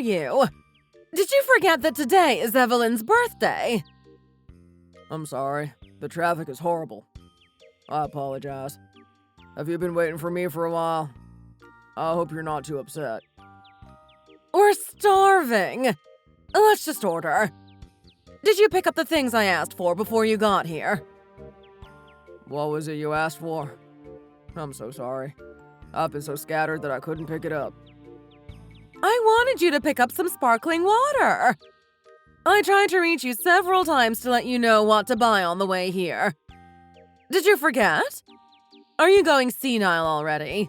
you? Did you forget that today is Evelyn's birthday? I'm sorry. The traffic is horrible. I apologize. Have you been waiting for me for a while? I hope you're not too upset. We're starving. Let's just order. Did you pick up the things I asked for before you got here? What was it you asked for? I'm so sorry. I've been so scattered that I couldn't pick it up. I wanted you to pick up some sparkling water. I tried to reach you several times to let you know what to buy on the way here. Did you forget? Are you going senile already?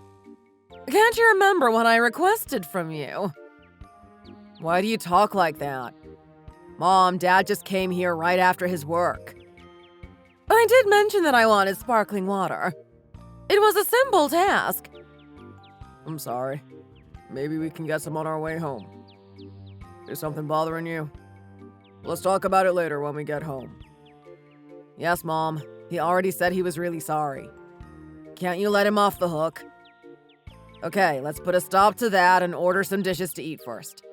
Can't you remember what I requested from you? Why do you talk like that? Mom, Dad just came here right after his work. I did mention that I wanted sparkling water. It was a simple task. I'm sorry. Maybe we can get some on our way home. Is something bothering you? Let's talk about it later when we get home. Yes, Mom. He already said he was really sorry. Can't you let him off the hook? Okay, let's put a stop to that and order some dishes to eat first.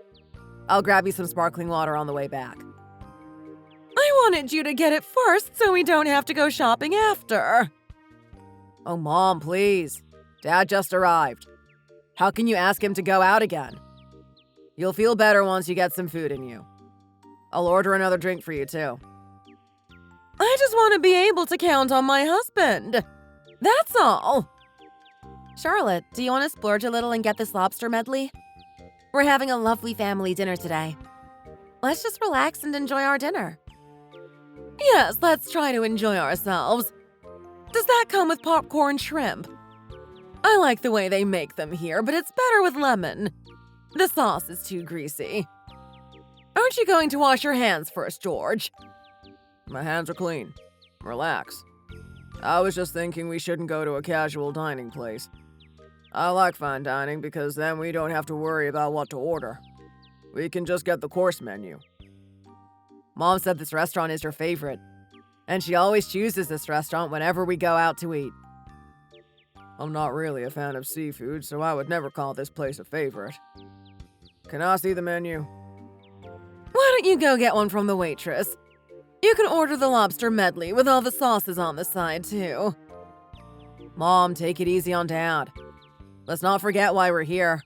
I'll grab you some sparkling water on the way back. I wanted you to get it first so we don't have to go shopping after. Oh, Mom, please. Dad just arrived. How can you ask him to go out again? You'll feel better once you get some food in you. I'll order another drink for you, too. I just want to be able to count on my husband. That's all. Charlotte, do you want to splurge a little and get this lobster medley? We're having a lovely family dinner today. Let's just relax and enjoy our dinner. Yes, let's try to enjoy ourselves. Does that come with popcorn shrimp? I like the way they make them here, but it's better with lemon. The sauce is too greasy. Aren't you going to wash your hands first, George? My hands are clean. Relax. I was just thinking we shouldn't go to a casual dining place. I like fine dining because then we don't have to worry about what to order. We can just get the course menu. Mom said this restaurant is your favorite, and she always chooses this restaurant whenever we go out to eat. I'm not really a fan of seafood, so I would never call this place a favorite. Can I see the menu? Why don't you go get one from the waitress? You can order the lobster medley with all the sauces on the side, too. Mom, take it easy on Dad. Let's not forget why we're here.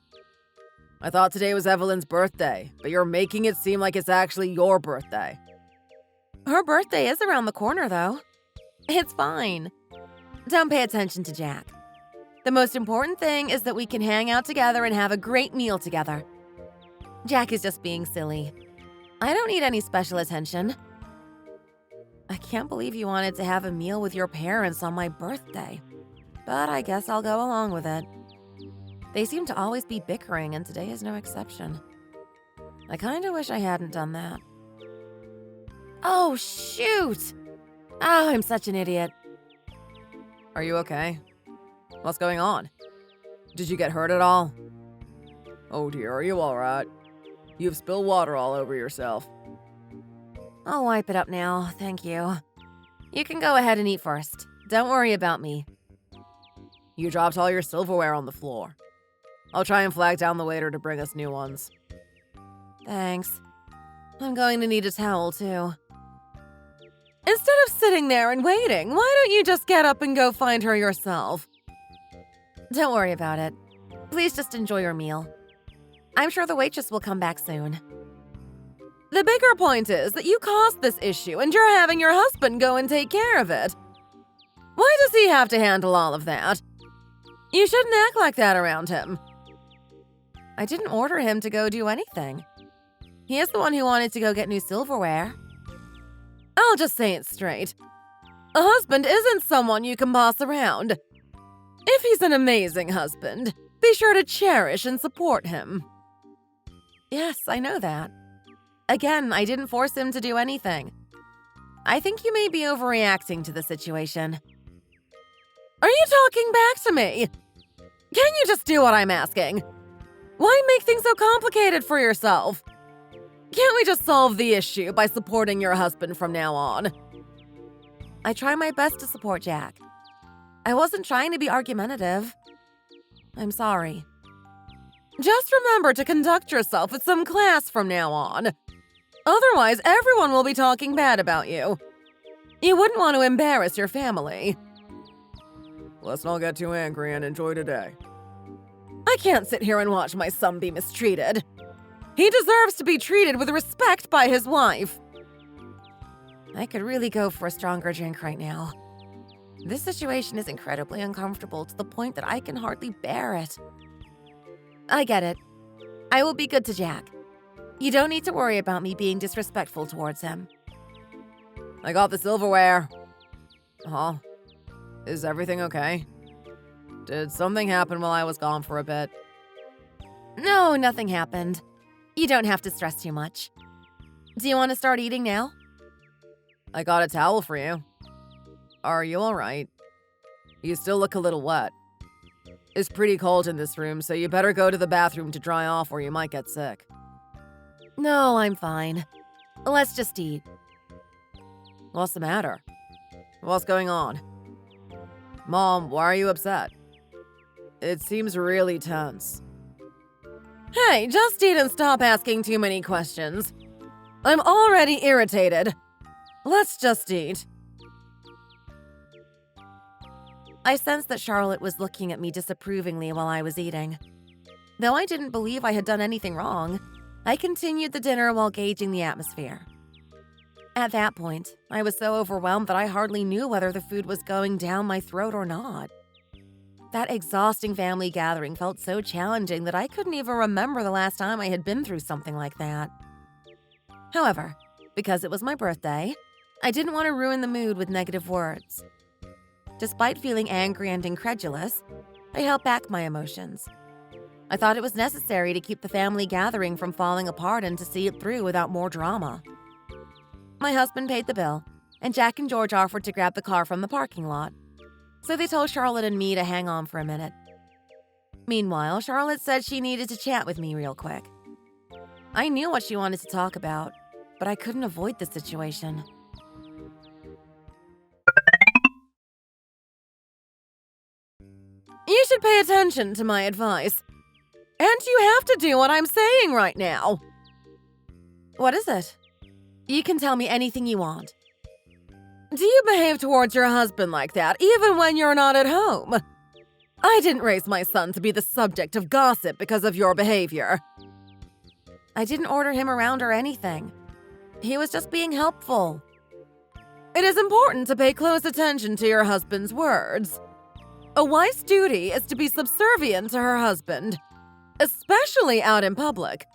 I thought today was Evelyn's birthday, but you're making it seem like it's actually your birthday. Her birthday is around the corner, though. It's fine. Don't pay attention to Jack. The most important thing is that we can hang out together and have a great meal together. Jack is just being silly. I don't need any special attention. I can't believe you wanted to have a meal with your parents on my birthday, but I guess I'll go along with it. They seem to always be bickering, and today is no exception. I kinda wish I hadn't done that. Oh, shoot! Oh, I'm such an idiot. Are you okay? What's going on? Did you get hurt at all? Oh dear, are you alright? You've spilled water all over yourself. I'll wipe it up now, thank you. You can go ahead and eat first. Don't worry about me. You dropped all your silverware on the floor. I'll try and flag down the waiter to bring us new ones. Thanks. I'm going to need a towel, too. Instead of sitting there and waiting, why don't you just get up and go find her yourself? Don't worry about it. Please just enjoy your meal. I'm sure the waitress will come back soon. The bigger point is that you caused this issue and you're having your husband go and take care of it. Why does he have to handle all of that? You shouldn't act like that around him. I didn't order him to go do anything. He is the one who wanted to go get new silverware. I'll just say it straight. A husband isn't someone you can boss around. If he's an amazing husband, be sure to cherish and support him. Yes, I know that. Again, I didn't force him to do anything. I think you may be overreacting to the situation. Are you talking back to me? Can you just do what I'm asking? Why make things so complicated for yourself? Can't we just solve the issue by supporting your husband from now on? I try my best to support Jack. I wasn't trying to be argumentative. I'm sorry. Just remember to conduct yourself with some class from now on. Otherwise, everyone will be talking bad about you. You wouldn't want to embarrass your family. Let's not get too angry and enjoy today. I can't sit here and watch my son be mistreated. He deserves to be treated with respect by his wife. I could really go for a stronger drink right now. This situation is incredibly uncomfortable to the point that I can hardly bear it. I get it. I will be good to Jack. You don't need to worry about me being disrespectful towards him. I got the silverware. Huh? Is everything okay? Did something happen while I was gone for a bit? No, nothing happened. You don't have to stress too much. Do you want to start eating now? I got a towel for you. Are you alright? You still look a little wet. It's pretty cold in this room, so you better go to the bathroom to dry off or you might get sick. No, I'm fine. Let's just eat. What's the matter? What's going on? Mom, why are you upset? It seems really tense. Hey, just eat and stop asking too many questions. I'm already irritated. Let's just eat. I sensed that Charlotte was looking at me disapprovingly while I was eating. Though I didn't believe I had done anything wrong, I continued the dinner while gauging the atmosphere. At that point, I was so overwhelmed that I hardly knew whether the food was going down my throat or not. That exhausting family gathering felt so challenging that I couldn't even remember the last time I had been through something like that. However, because it was my birthday, I didn't want to ruin the mood with negative words. Despite feeling angry and incredulous, I held back my emotions. I thought it was necessary to keep the family gathering from falling apart and to see it through without more drama. My husband paid the bill, and Jack and George offered to grab the car from the parking lot. So they told Charlotte and me to hang on for a minute. Meanwhile, Charlotte said she needed to chat with me real quick. I knew what she wanted to talk about, but I couldn't avoid the situation. You should pay attention to my advice. And you have to do what I'm saying right now. What is it? You can tell me anything you want. Do you behave towards your husband like that, even when you're not at home? I didn't raise my son to be the subject of gossip because of your behavior. I didn't order him around or anything. He was just being helpful. It is important to pay close attention to your husband's words. A wife's duty is to be subservient to her husband, especially out in public.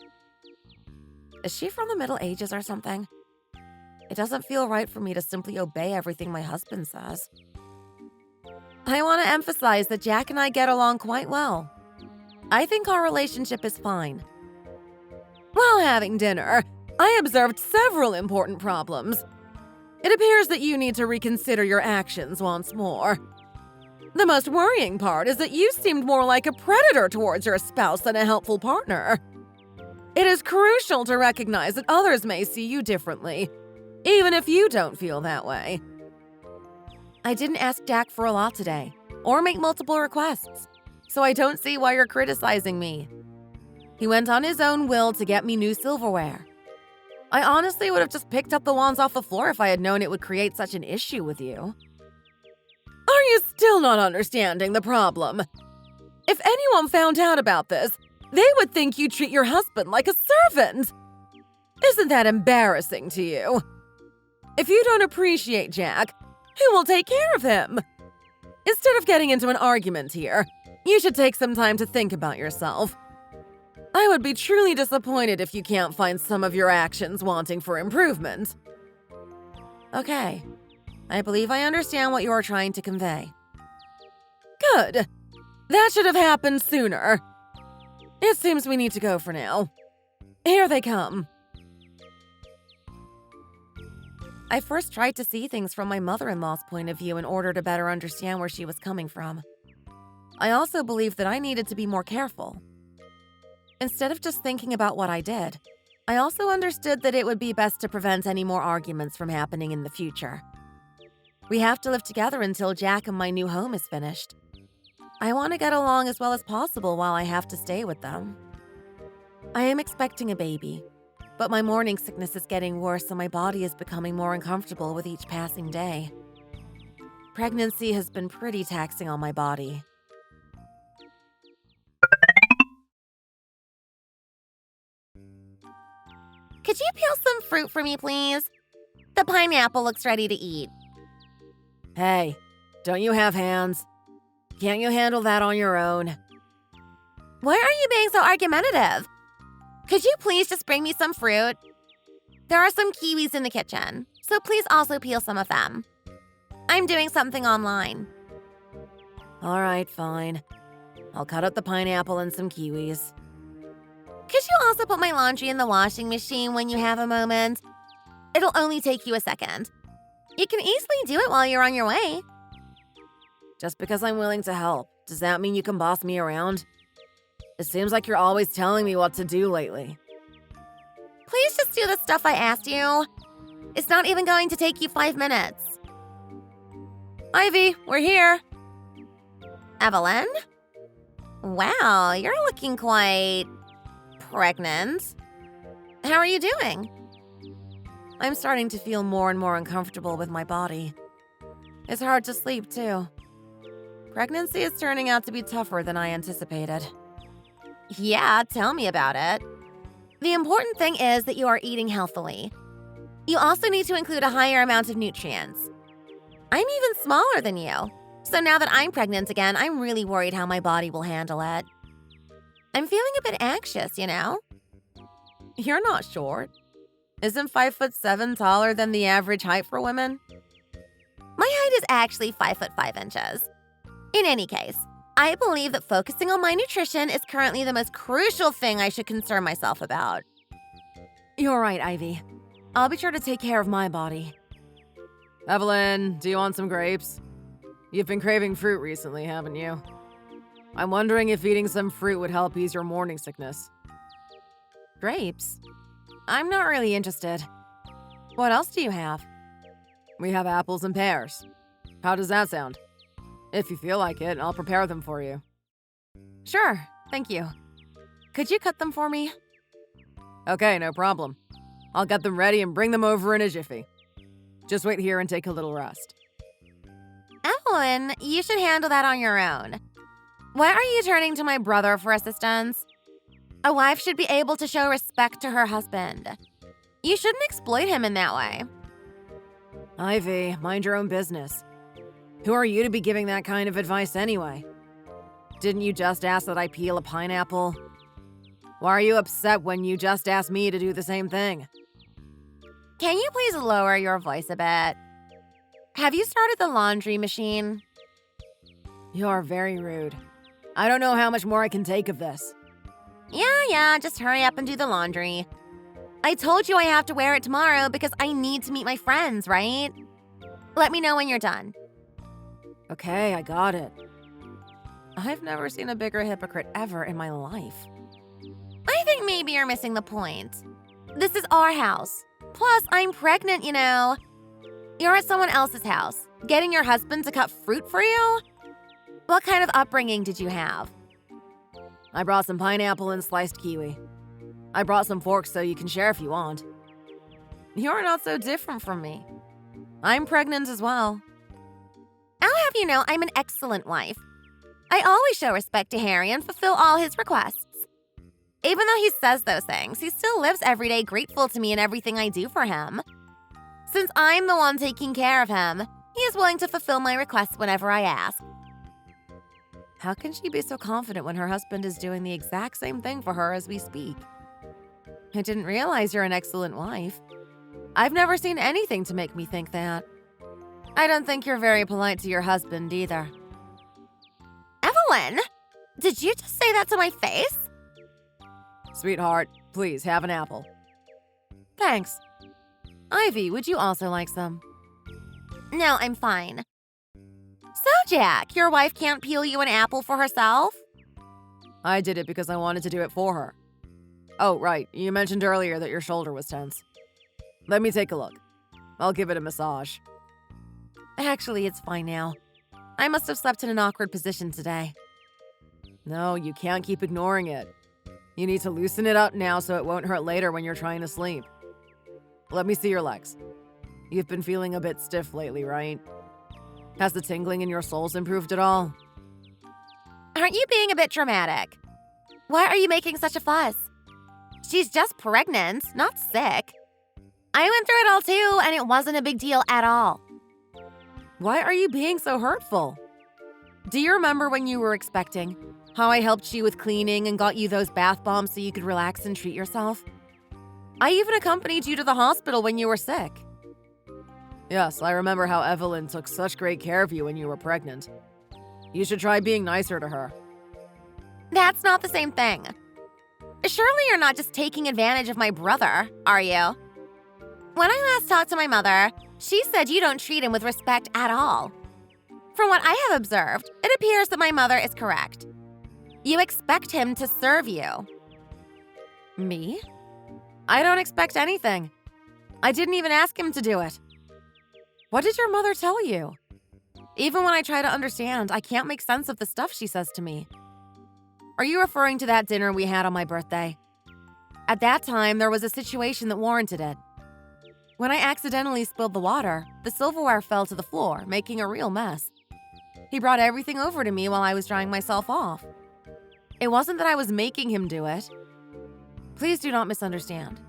Is she from the Middle Ages or something? It doesn't feel right for me to simply obey everything my husband says. I want to emphasize that Jack and I get along quite well. I think our relationship is fine. While having dinner, I observed several important problems. It appears that you need to reconsider your actions once more. The most worrying part is that you seemed more like a predator towards your spouse than a helpful partner. It is crucial to recognize that others may see you differently, even if you don't feel that way. I didn't ask Jack for a lot today, or make multiple requests, so I don't see why you're criticizing me. He went on his own will to get me new silverware. I honestly would have just picked up the wands off the floor if I had known it would create such an issue with you. Are you still not understanding the problem? If anyone found out about this, they would think you treat your husband like a servant. Isn't that embarrassing to you? If you don't appreciate Jack, who will take care of him? Instead of getting into an argument here, you should take some time to think about yourself. I would be truly disappointed if you can't find some of your actions wanting for improvement. Okay, I believe I understand what you are trying to convey. Good. That should have happened sooner. It seems we need to go for now. Here they come. I first tried to see things from my mother-in-law's point of view in order to better understand where she was coming from. I also believed that I needed to be more careful. Instead of just thinking about what I did, I also understood that it would be best to prevent any more arguments from happening in the future. We have to live together until Jack and my new home is finished. I want to get along as well as possible while I have to stay with them. I am expecting a baby, but my morning sickness is getting worse and my body is becoming more uncomfortable with each passing day. Pregnancy has been pretty taxing on my body. Could you peel some fruit for me, please? The pineapple looks ready to eat. Hey, don't you have hands? Can't you handle that on your own? Why are you being so argumentative? Could you please just bring me some fruit? There are some kiwis in the kitchen, so please also peel some of them. I'm doing something online. All right, fine. I'll cut up the pineapple and some kiwis. Could you also put my laundry in the washing machine when you have a moment? It'll only take you a second. You can easily do it while you're on your way. Just because I'm willing to help, does that mean you can boss me around? It seems like you're always telling me what to do lately. Please just do the stuff I asked you. It's not even going to take you 5 minutes. Ivy, we're here. Evelyn? Wow, you're looking quite pregnant. How are you doing? I'm starting to feel more and more uncomfortable with my body. It's hard to sleep, too. Pregnancy is turning out to be tougher than I anticipated. Yeah, tell me about it. The important thing is that you are eating healthily. You also need to include a higher amount of nutrients. I'm even smaller than you, so now that I'm pregnant again, I'm really worried how my body will handle it. I'm feeling a bit anxious, you know? You're not short. Isn't 5'7" taller than the average height for women? My height is actually 5'5" inches. In any case, I believe that focusing on my nutrition is currently the most crucial thing I should concern myself about. You're right, Ivy. I'll be sure to take care of my body. Evelyn, do you want some grapes? You've been craving fruit recently, haven't you? I'm wondering if eating some fruit would help ease your morning sickness. Grapes? I'm not really interested. What else do you have? We have apples and pears. How does that sound? If you feel like it, I'll prepare them for you. Sure, thank you. Could you cut them for me? Okay, no problem. I'll get them ready and bring them over in a jiffy. Just wait here and take a little rest. Evelyn, you should handle that on your own. Why are you turning to my brother for assistance? A wife should be able to show respect to her husband. You shouldn't exploit him in that way. Ivy, mind your own business. Who are you to be giving that kind of advice anyway? Didn't you just ask that I peel a pineapple? Why are you upset when you just asked me to do the same thing? Can you please lower your voice a bit? Have you started the laundry machine? You're very rude. I don't know how much more I can take of this. Yeah, just hurry up and do the laundry. I told you I have to wear it tomorrow because I need to meet my friends, right? Let me know when you're done. Okay, I got it. I've never seen a bigger hypocrite ever in my life. I think maybe you're missing the point. This is our house. Plus, I'm pregnant, you know. You're at someone else's house, getting your husband to cut fruit for you? What kind of upbringing did you have? I brought some pineapple and sliced kiwi. I brought some forks so you can share if you want. You're not so different from me. I'm pregnant as well. I'll have you know I'm an excellent wife. I always show respect to Harry and fulfill all his requests. Even though he says those things, he still lives every day grateful to me in everything I do for him. Since I'm the one taking care of him, he is willing to fulfill my requests whenever I ask. How can she be so confident when her husband is doing the exact same thing for her as we speak? I didn't realize you're an excellent wife. I've never seen anything to make me think that. I don't think you're very polite to your husband either. Evelyn, did you just say that to my face? Sweetheart, please have an apple. Thanks. Ivy, would you also like some? No, I'm fine. So, Jack, your wife can't peel you an apple for herself? I did it because I wanted to do it for her. Oh, right. You mentioned earlier that your shoulder was tense. Let me take a look. I'll give it a massage. Actually, it's fine now. I must have slept in an awkward position today. No, you can't keep ignoring it. You need to loosen it up now so it won't hurt later when you're trying to sleep. Let me see your legs. You've been feeling a bit stiff lately, right? Has the tingling in your soles improved at all? Aren't you being a bit dramatic? Why are you making such a fuss? She's just pregnant, not sick. I went through it all too, and it wasn't a big deal at all. Why are you being so hurtful? Do you remember when you were expecting? How I helped you with cleaning and got you those bath bombs so you could relax and treat yourself? I even accompanied you to the hospital when you were sick. Yes, I remember how Evelyn took such great care of you when you were pregnant. You should try being nicer to her. That's not the same thing. Surely you're not just taking advantage of my brother, are you? When I last talked to my mother, she said you don't treat him with respect at all. From what I have observed, it appears that my mother is correct. You expect him to serve you. Me? I don't expect anything. I didn't even ask him to do it. What did your mother tell you? Even when I try to understand, I can't make sense of the stuff she says to me. Are you referring to that dinner we had on my birthday? At that time, there was a situation that warranted it. When I accidentally spilled the water, the silverware fell to the floor, making a real mess. He brought everything over to me while I was drying myself off. It wasn't that I was making him do it. Please do not misunderstand.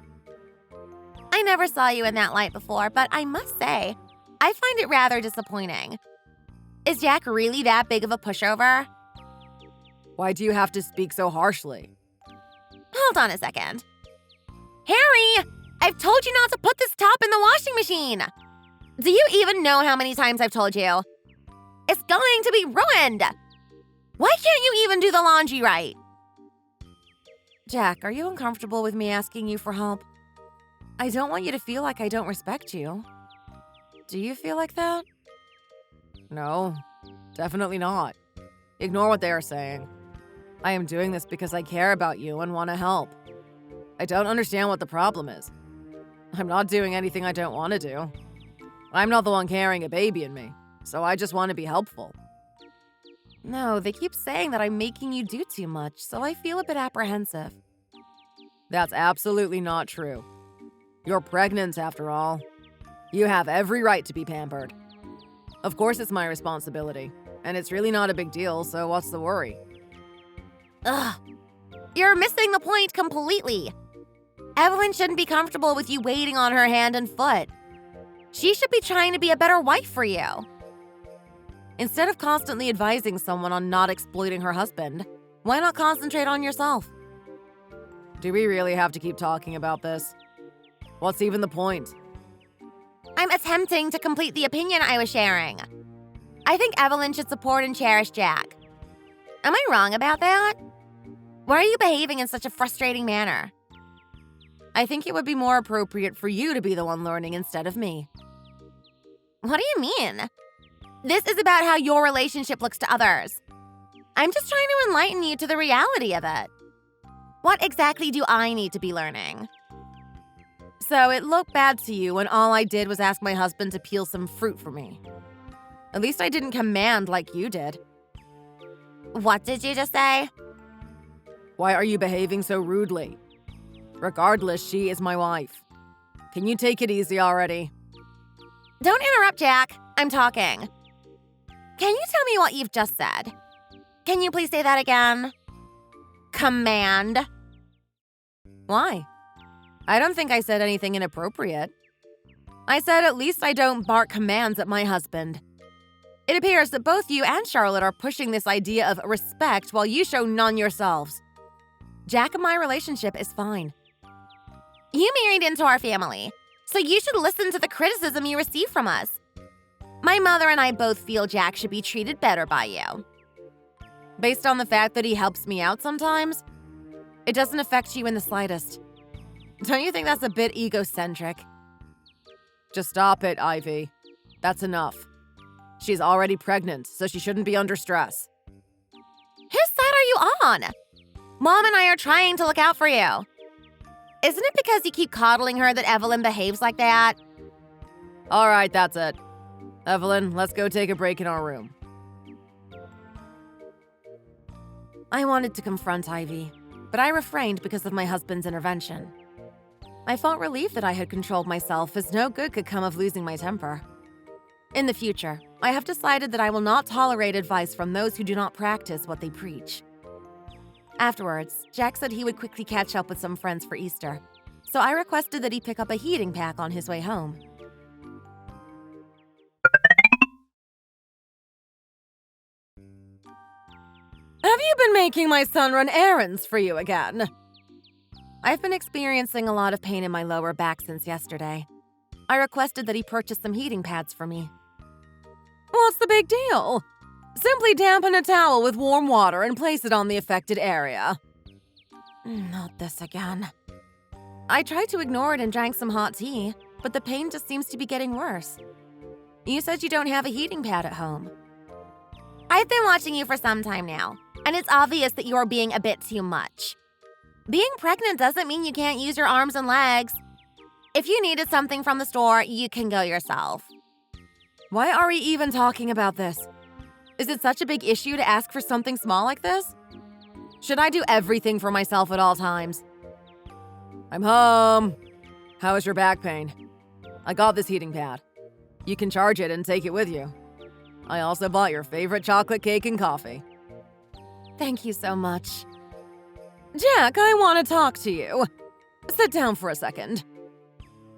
I never saw you in that light before, but I must say, I find it rather disappointing. Is Jack really that big of a pushover? Why do you have to speak so harshly? Hold on a second. Harry, I've told you not to put this top in the washing machine. Do you even know how many times I've told you? It's going to be ruined. Why can't you even do the laundry right? Jack, are you uncomfortable with me asking you for help? I don't want you to feel like I don't respect you. Do you feel like that? No, definitely not. Ignore what they are saying. I am doing this because I care about you and want to help. I don't understand what the problem is. I'm not doing anything I don't want to do. I'm not the one carrying a baby in me, so I just want to be helpful. No, they keep saying that I'm making you do too much, so I feel a bit apprehensive. That's absolutely not true. You're pregnant, after all. You have every right to be pampered. Of course it's my responsibility, and it's really not a big deal, so what's the worry? Ugh. You're missing the point completely. Evelyn shouldn't be comfortable with you waiting on her hand and foot. She should be trying to be a better wife for you. Instead of constantly advising someone on not exploiting her husband, why not concentrate on yourself? Do we really have to keep talking about this? What's even the point? I'm attempting to complete the opinion I was sharing. I think Evelyn should support and cherish Jack. Am I wrong about that? Why are you behaving in such a frustrating manner? I think it would be more appropriate for you to be the one learning instead of me. What do you mean? This is about how your relationship looks to others. I'm just trying to enlighten you to the reality of it. What exactly do I need to be learning? So it looked bad to you when all I did was ask my husband to peel some fruit for me. At least I didn't command like you did. What did you just say? Why are you behaving so rudely? Regardless, she is my wife. Can you take it easy already? Don't interrupt, Jack. I'm talking. Can you tell me what you've just said? Can you please say that again? Command. Why? I don't think I said anything inappropriate. I said at least I don't bark commands at my husband. It appears that both you and Charlotte are pushing this idea of respect while you show none yourselves. Jack and my relationship is fine. You married into our family, so you should listen to the criticism you receive from us. My mother and I both feel Jack should be treated better by you. Based on the fact that he helps me out sometimes, it doesn't affect you in the slightest. Don't you think that's a bit egocentric? Just stop it, Ivy. That's enough. She's already pregnant, so she shouldn't be under stress. Whose side are you on? Mom and I are trying to look out for you. Isn't it because you keep coddling her that Evelyn behaves like that? All right, that's it. Evelyn, let's go take a break in our room. I wanted to confront Ivy, but I refrained because of my husband's intervention. I felt relieved that I had controlled myself, as no good could come of losing my temper. In the future, I have decided that I will not tolerate advice from those who do not practice what they preach. Afterwards, Jack said he would quickly catch up with some friends for Easter, so I requested that he pick up a heating pack on his way home. Have you been making my son run errands for you again? I've been experiencing a lot of pain in my lower back since yesterday. I requested that he purchase some heating pads for me. What's the big deal? Simply dampen a towel with warm water and place it on the affected area. Not this again. I tried to ignore it and drank some hot tea, but the pain just seems to be getting worse. You said you don't have a heating pad at home. I've been watching you for some time now, and it's obvious that you're being a bit too much. Being pregnant doesn't mean you can't use your arms and legs. If you needed something from the store, you can go yourself. Why are we even talking about this? Is it such a big issue to ask for something small like this? Should I do everything for myself at all times? I'm home. How is your back pain? I got this heating pad. You can charge it and take it with you. I also bought your favorite chocolate cake and coffee. Thank you so much. Jack, I want to talk to you. Sit down for a second.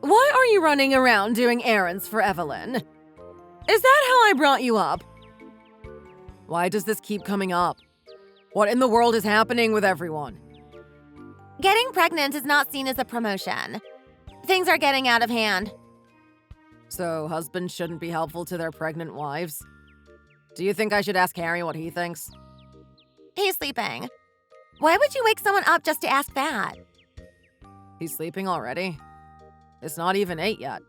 Why are you running around doing errands for Evelyn? Is that how I brought you up? Why does this keep coming up? What in the world is happening with everyone? Getting pregnant is not seen as a promotion. Things are getting out of hand. So husbands shouldn't be helpful to their pregnant wives? Do you think I should ask Harry what he thinks? He's sleeping. Why would you wake someone up just to ask that? He's sleeping already? It's not even 8 yet.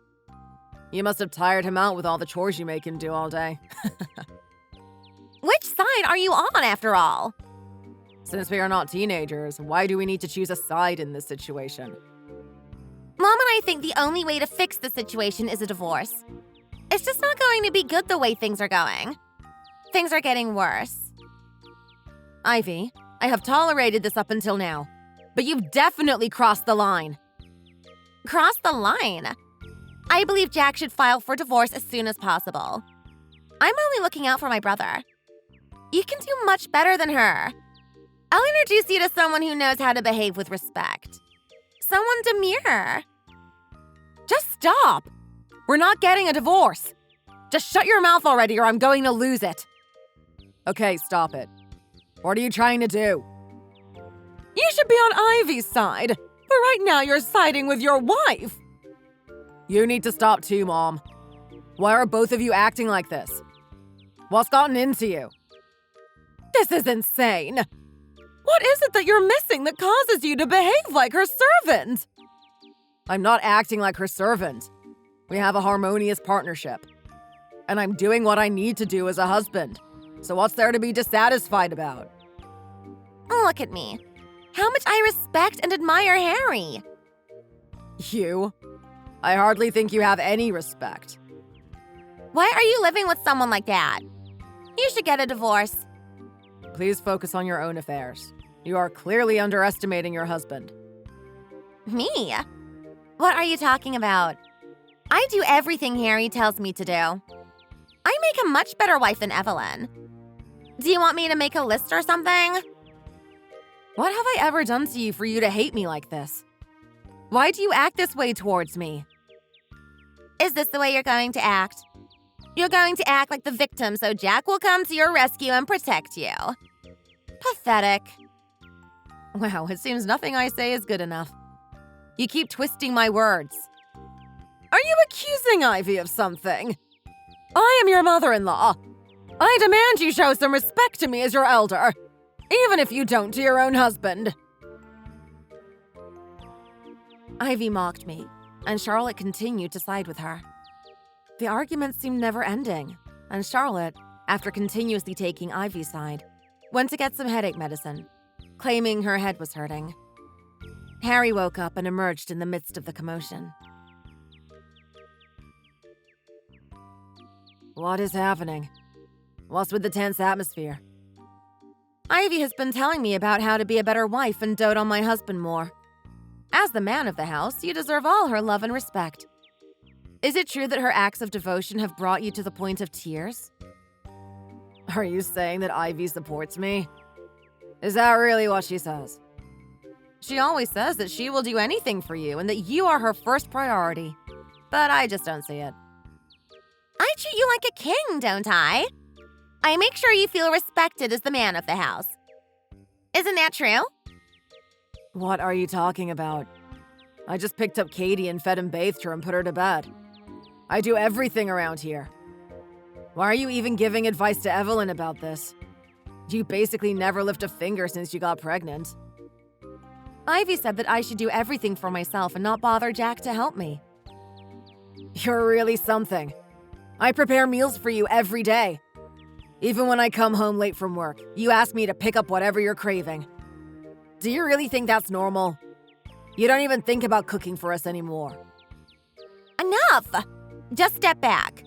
You must have tired him out with all the chores you make him do all day. Which side are you on, after all? Since we are not teenagers, why do we need to choose a side in this situation? Mom and I think the only way to fix the situation is a divorce. It's just not going to be good the way things are going. Things are getting worse. Ivy, I have tolerated this up until now, but you've definitely crossed the line. Crossed the line? I believe Jack should file for divorce as soon as possible. I'm only looking out for my brother. You can do much better than her. I'll introduce you to someone who knows how to behave with respect. Someone demure. Just stop! We're not getting a divorce. Just shut your mouth already or I'm going to lose it. Okay, stop it. What are you trying to do? You should be on Ivy's side, but right now you're siding with your wife. You need to stop too, Mom. Why are both of you acting like this? What's gotten into you? This is insane. What is it that you're missing that causes you to behave like her servant? I'm not acting like her servant. We have a harmonious partnership. And I'm doing what I need to do as a husband. So what's there to be dissatisfied about? Look at me. How much I respect and admire Harry. You? I hardly think you have any respect. Why are you living with someone like that? You should get a divorce. Please focus on your own affairs. You are clearly underestimating your husband. Me? What are you talking about? I do everything Harry tells me to do. I make a much better wife than Evelyn. Do you want me to make a list or something? What have I ever done to you for you to hate me like this? Why do you act this way towards me? Is this the way you're going to act? You're going to act like the victim so Jack will come to your rescue and protect you. Pathetic. Wow, it seems nothing I say is good enough. You keep twisting my words. Are you accusing Ivy of something? I am your mother-in-law. I demand you show some respect to me as your elder, even if you don't to your own husband. Ivy mocked me, and Charlotte continued to side with her. The arguments seemed never-ending, and Charlotte, after continuously taking Ivy's side, went to get some headache medicine, claiming her head was hurting. Harry woke up and emerged in the midst of the commotion. What is happening? What's with the tense atmosphere? Ivy has been telling me about how to be a better wife and dote on my husband more. As the man of the house, you deserve all her love and respect. Is it true that her acts of devotion have brought you to the point of tears? Are you saying that Ivy supports me? Is that really what she says? She always says that she will do anything for you and that you are her first priority. But I just don't see it. I treat you like a king, don't I? I make sure you feel respected as the man of the house. Isn't that true? What are you talking about? I just picked up Katie and fed and bathed her and put her to bed. I do everything around here. Why are you even giving advice to Evelyn about this? You basically never lift a finger since you got pregnant. Ivy said that I should do everything for myself and not bother Jack to help me. You're really something. I prepare meals for you every day. Even when I come home late from work, you ask me to pick up whatever you're craving. Do you really think that's normal? You don't even think about cooking for us anymore. Enough! Just step back.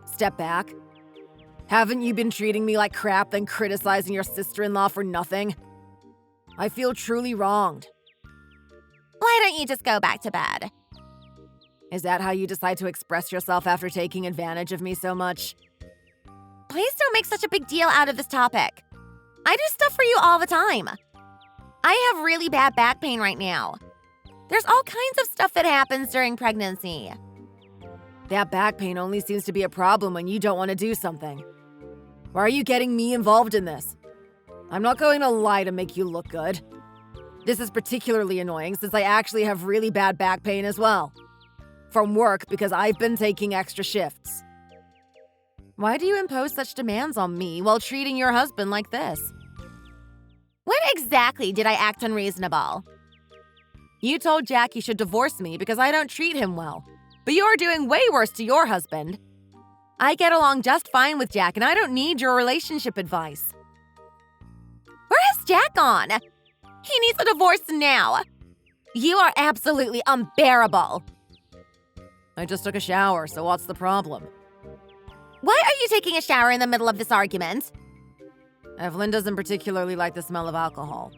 Step back? Haven't you been treating me like crap then criticizing your sister-in-law for nothing? I feel truly wronged. Why don't you just go back to bed? Is that how you decide to express yourself after taking advantage of me so much? Please don't make such a big deal out of this topic. I do stuff for you all the time. I have really bad back pain right now. There's all kinds of stuff that happens during pregnancy. That back pain only seems to be a problem when you don't want to do something. Why are you getting me involved in this? I'm not going to lie to make you look good. This is particularly annoying since I actually have really bad back pain as well. From work because I've been taking extra shifts. Why do you impose such demands on me while treating your husband like this? When exactly did I act unreasonable? You told Jack he should divorce me because I don't treat him well, but you're doing way worse to your husband. I get along just fine with Jack and I don't need your relationship advice. Where has Jack gone? He needs a divorce now. You are absolutely unbearable. I just took a shower, so what's the problem? Why are you taking a shower in the middle of this argument? Evelyn doesn't particularly like the smell of alcohol.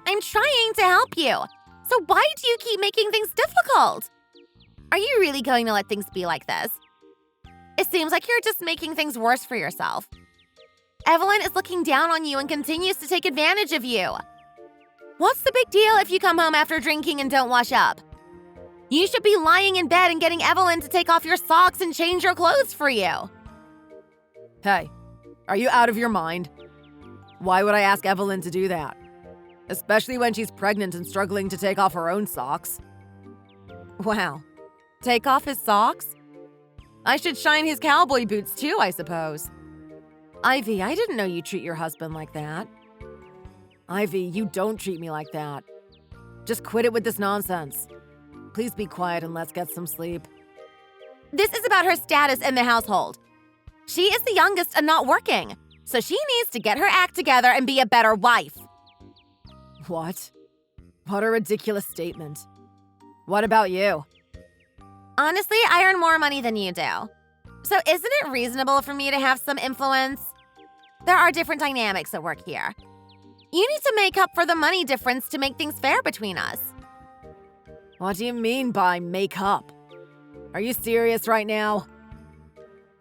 I'm trying to help you. So why do you keep making things difficult? Are you really going to let things be like this? It seems like you're just making things worse for yourself. Evelyn is looking down on you and continues to take advantage of you. What's the big deal if you come home after drinking and don't wash up? You should be lying in bed and getting Evelyn to take off your socks and change your clothes for you. Hey, are you out of your mind? Why would I ask Evelyn to do that? Especially when she's pregnant and struggling to take off her own socks. Wow. Take off his socks? I should shine his cowboy boots too, I suppose. Ivy, I didn't know you treat your husband like that. Ivy, you don't treat me like that. Just quit it with this nonsense. Please be quiet and let's get some sleep. This is about her status in the household. She is the youngest and not working, so she needs to get her act together and be a better wife. What? What a ridiculous statement. What about you? Honestly, I earn more money than you do. So isn't it reasonable for me to have some influence? There are different dynamics at work here. You need to make up for the money difference to make things fair between us. What do you mean by make up? Are you serious right now?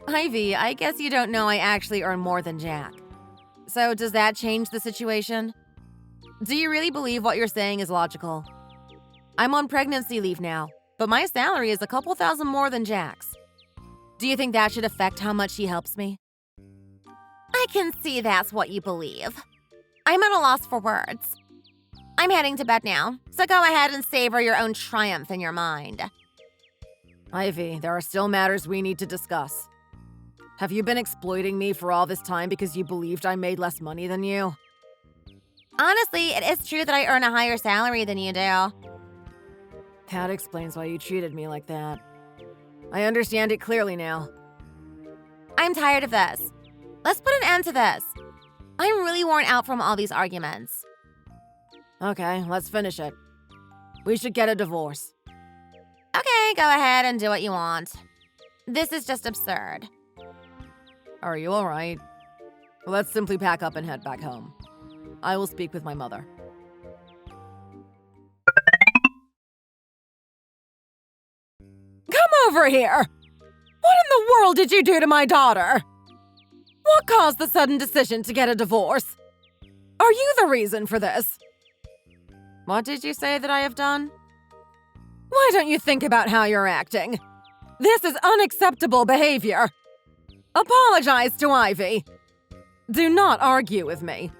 Ivy, I guess you don't know I actually earn more than Jack. So does that change the situation? Do you really believe what you're saying is logical? I'm on pregnancy leave now, but my salary is a couple thousand more than Jack's. Do you think that should affect how much he helps me? I can see that's what you believe. I'm at a loss for words. I'm heading to bed now, so go ahead and savor your own triumph in your mind. Ivy, there are still matters we need to discuss. Have you been exploiting me for all this time because you believed I made less money than you? Honestly, it is true that I earn a higher salary than you do. That explains why you treated me like that. I understand it clearly now. I'm tired of this. Let's put an end to this. I'm really worn out from all these arguments. Okay, let's finish it. We should get a divorce. Okay, go ahead and do what you want. This is just absurd. Are you all right? Let's simply pack up and head back home. I will speak with my mother. Come over here! What in the world did you do to my daughter? What caused the sudden decision to get a divorce? Are you the reason for this? What did you say that I have done? Why don't you think about how you're acting? This is unacceptable behavior. Apologize to Ivy. Do not argue with me.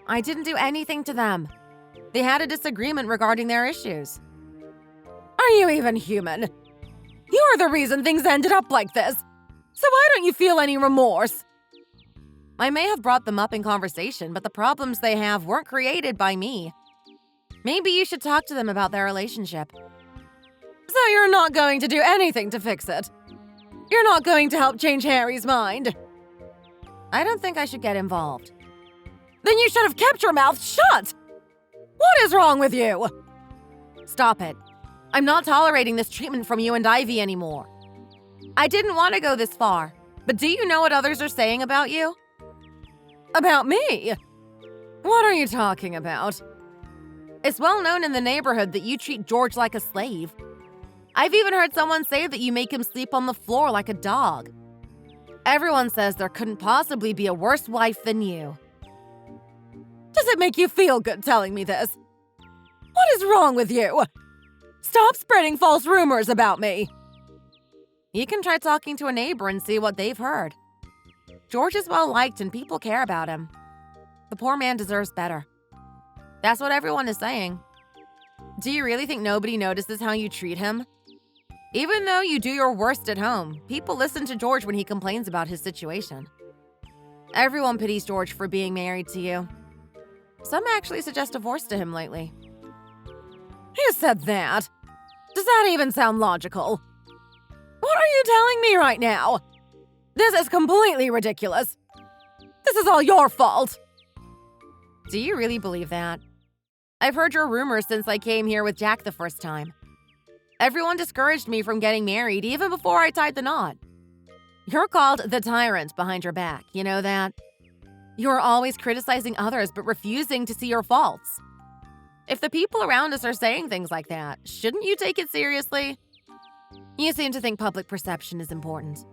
I didn't do anything to them. They had a disagreement regarding their issues. Are you even human? You're the reason things ended up like this. So why don't you feel any remorse? I may have brought them up in conversation, but the problems they have weren't created by me. Maybe you should talk to them about their relationship. So you're not going to do anything to fix it? You're not going to help change Harry's mind? I don't think I should get involved. Then you should have kept your mouth shut! What is wrong with you? Stop it. I'm not tolerating this treatment from you and Ivy anymore. I didn't want to go this far, but do you know what others are saying about you? About me? What are you talking about? It's well known in the neighborhood that you treat George like a slave. I've even heard someone say that you make him sleep on the floor like a dog. Everyone says there couldn't possibly be a worse wife than you. Does it make you feel good telling me this? What is wrong with you? Stop spreading false rumors about me. You can try talking to a neighbor and see what they've heard. George is well liked and people care about him. The poor man deserves better. That's what everyone is saying. Do you really think nobody notices how you treat him? Even though you do your worst at home, people listen to George when he complains about his situation. Everyone pities George for being married to you. Some actually suggest divorce to him lately. Who said that? Does that even sound logical? What are you telling me right now? This is completely ridiculous. This is all your fault. Do you really believe that? I've heard your rumors since I came here with Jack the first time. Everyone discouraged me from getting married even before I tied the knot. You're called the tyrant behind your back, you know that? You're always criticizing others but refusing to see your faults. If the people around us are saying things like that, shouldn't you take it seriously? You seem to think public perception is important.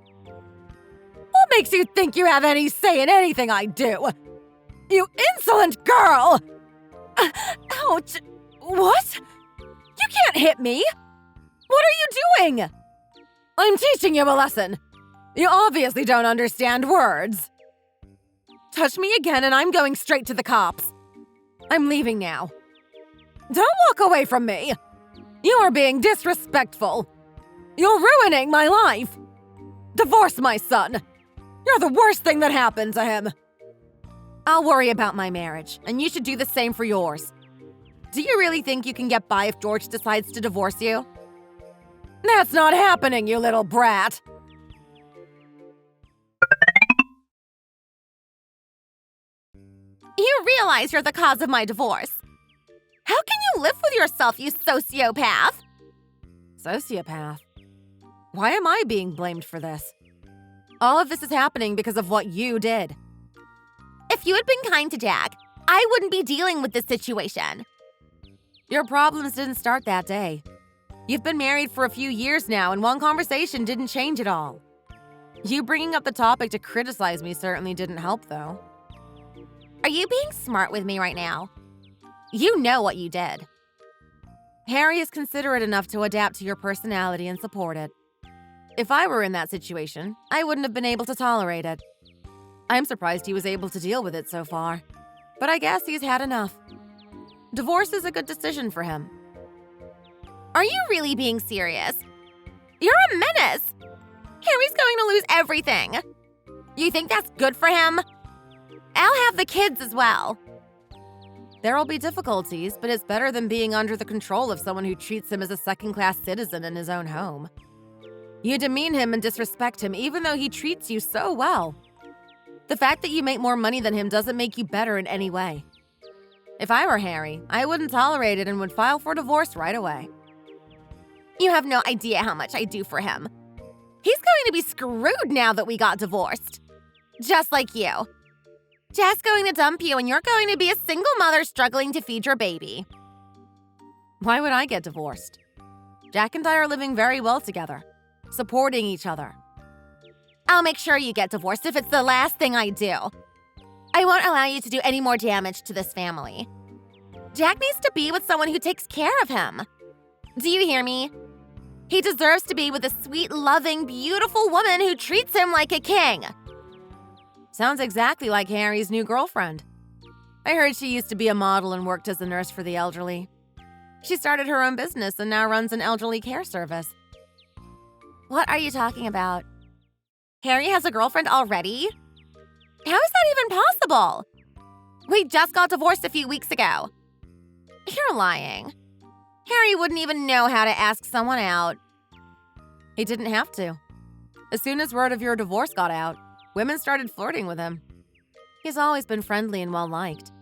What makes you think you have any say in anything I do? You insolent girl! Ouch! What? You can't hit me! What are you doing? I'm teaching you a lesson. You obviously don't understand words. Touch me again and I'm going straight to the cops. I'm leaving now. Don't walk away from me. You are being disrespectful. You're ruining my life. Divorce my son. You're the worst thing that happened to him. I'll worry about my marriage, and you should do the same for yours. Do you really think you can get by if George decides to divorce you? That's not happening, you little brat. You realize you're the cause of my divorce. How can you live with yourself, you sociopath? Sociopath? Why am I being blamed for this? All of this is happening because of what you did. If you had been kind to Jack, I wouldn't be dealing with this situation. Your problems didn't start that day. You've been married for a few years now, and one conversation didn't change it all. You bringing up the topic to criticize me certainly didn't help, though. Are you being smart with me right now? You know what you did. Harry is considerate enough to adapt to your personality and support it. If I were in that situation, I wouldn't have been able to tolerate it. I'm surprised he was able to deal with it so far. But I guess he's had enough. Divorce is a good decision for him. Are you really being serious? You're a menace! Harry's going to lose everything. You think that's good for him? I'll have the kids as well. There will be difficulties, but it's better than being under the control of someone who treats him as a second-class citizen in his own home. You demean him and disrespect him even though he treats you so well. The fact that you make more money than him doesn't make you better in any way. If I were Harry, I wouldn't tolerate it and would file for divorce right away. You have no idea how much I do for him. He's going to be screwed now that we got divorced. Just like you. Jack's going to dump you and you're going to be a single mother struggling to feed your baby. Why would I get divorced? Jack and I are living very well together, supporting each other. I'll make sure you get divorced if it's the last thing I do. I won't allow you to do any more damage to this family. Jack needs to be with someone who takes care of him. Do you hear me? He deserves to be with a sweet, loving, beautiful woman who treats him like a king. Sounds exactly like Harry's new girlfriend. I heard she used to be a model and worked as a nurse for the elderly. She started her own business and now runs an elderly care service. What are you talking about? Harry has a girlfriend already? How is that even possible? We just got divorced a few weeks ago. You're lying. Harry wouldn't even know how to ask someone out. He didn't have to. As soon as word of your divorce got out, women started flirting with him. He's always been friendly and well-liked.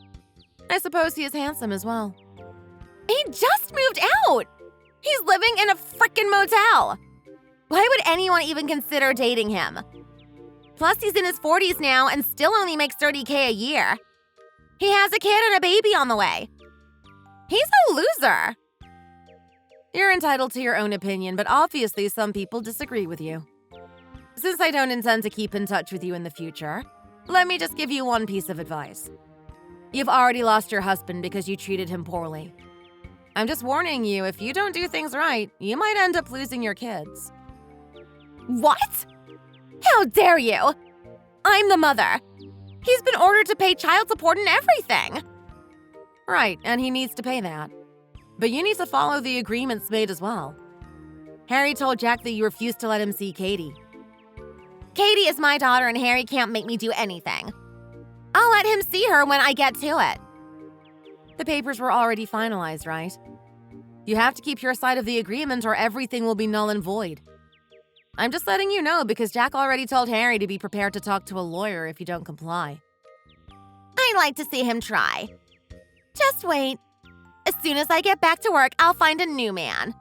I suppose he is handsome as well. He just moved out! He's living in a frickin' motel! Why would anyone even consider dating him? Plus, he's in his 40s now and still only makes $30K a year. He has a kid and a baby on the way. He's a loser. You're entitled to your own opinion, but obviously some people disagree with you. Since I don't intend to keep in touch with you in the future, let me just give you one piece of advice. You've already lost your husband because you treated him poorly. I'm just warning you, if you don't do things right, you might end up losing your kids. What? How dare you? I'm the mother. He's been ordered to pay child support and everything. Right, and he needs to pay that. But you need to follow the agreements made as well. Harry told Jack that you refused to let him see Katie. Katie is my daughter and Harry can't make me do anything. I'll let him see her when I get to it. The papers were already finalized, right? You have to keep your side of the agreement or everything will be null and void. I'm just letting you know because Jack already told Harry to be prepared to talk to a lawyer if you don't comply. I'd like to see him try. Just wait. As soon as I get back to work, I'll find a new man.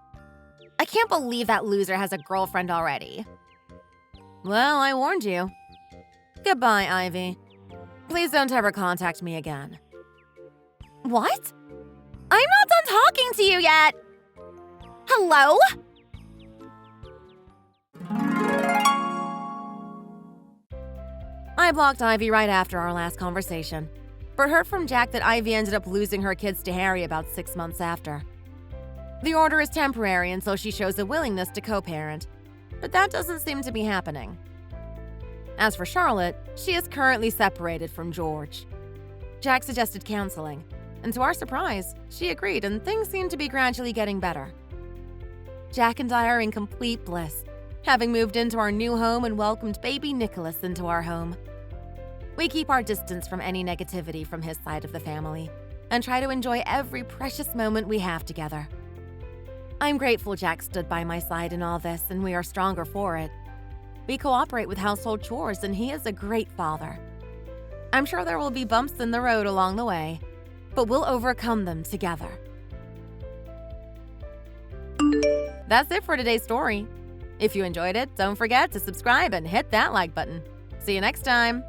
I can't believe that loser has a girlfriend already. Well, I warned you. Goodbye, Ivy. Please don't ever contact me again. What? I'm not done talking to you yet. Hello? I blocked Ivy right after our last conversation, but heard from Jack that Ivy ended up losing her kids to Harry about 6 months after. The order is temporary until she shows a willingness to co-parent, but that doesn't seem to be happening. As for Charlotte, she is currently separated from George. Jack suggested counseling, and to our surprise, she agreed and things seem to be gradually getting better. Jack and I are in complete bliss, having moved into our new home and welcomed baby Nicholas into our home. We keep our distance from any negativity from his side of the family and try to enjoy every precious moment we have together. I'm grateful Jack stood by my side in all this and we are stronger for it. We cooperate with household chores and he is a great father. I'm sure there will be bumps in the road along the way, but we'll overcome them together. That's it for today's story. If you enjoyed it, don't forget to subscribe and hit that like button. See you next time!